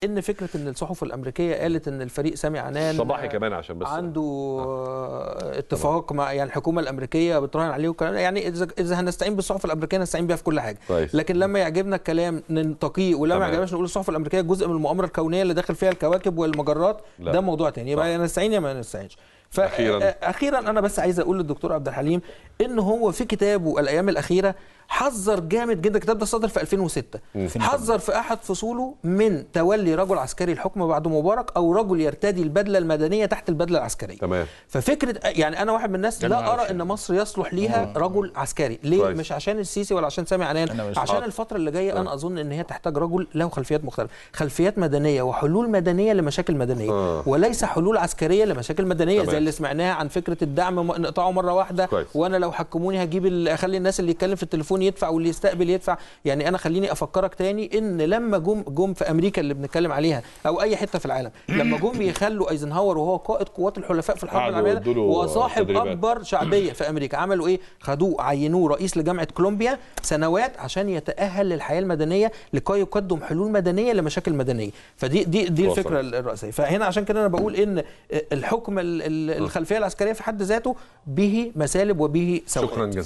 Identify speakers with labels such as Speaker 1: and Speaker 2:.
Speaker 1: ان فكره ان الصحف الامريكيه قالت ان الفريق سامي عنان
Speaker 2: صباحي كمان عشان بس
Speaker 1: عنده اتفاق مع يعني الحكومه الامريكيه بتراهن عليه وكلام، يعني اذا هنستعين بالصحف الامريكيه نستعين بيها في كل حاجه
Speaker 2: كويس.
Speaker 1: لكن لما يعجبنا الكلام ننتقيه ولما ما يعجبناش نقول الصحف الامريكيه جزء من المؤامره الكونيه اللي داخل فيها الكواكب والمجرات. ده موضوع ثاني، يبقى يا نستعين يا ما نستعينش. اخيرا انا بس عايز اقول للدكتور عبد الحليم ان هو في كتابه الايام الاخيره حذر جامد جدا. الكتاب ده صدر في 2006. حذر في احد فصوله من تولي رجل عسكري الحكم بعد مبارك او رجل يرتدي البدله المدنيه تحت البدله العسكريه.
Speaker 2: تمام.
Speaker 1: ففكره يعني انا واحد من الناس لا ارى ان مصر يصلح ليها رجل عسكري. ليه؟ كويس. مش عشان السيسي ولا عشان سامي عنان، عشان الفتره اللي جايه انا اظن ان هي تحتاج رجل له خلفيات مختلفه، خلفيات مدنيه وحلول مدنيه لمشاكل مدنيه وليس حلول عسكريه لمشاكل مدنيه. زي اللي سمعناها عن فكره الدعم نقطعه مره واحده. كويس. وانا لو حكموني هجيب اخلي الناس اللي يتكلم في التليفون يدفع واللي يستقبل يدفع. يعني انا خليني افكرك تاني ان لما جم في امريكا اللي بنتكلم عليها او اي حته في العالم، لما جم يخلوا ايزنهاور وهو قائد قوات الحلفاء في الحرب العالميه وصاحب اكبر شعبيه في امريكا، عملوا ايه؟ خدوه عينوه رئيس لجامعه كولومبيا سنوات عشان يتاهل للحياه المدنيه لكي يقدم حلول مدنيه لمشاكل مدنيه. فدي الفكره الرئيسيه. فهنا عشان كده انا بقول ان الحكم الخلفيه العسكريه في حد ذاته به مسالب وبه سوءات.
Speaker 2: شكرا جزيلا.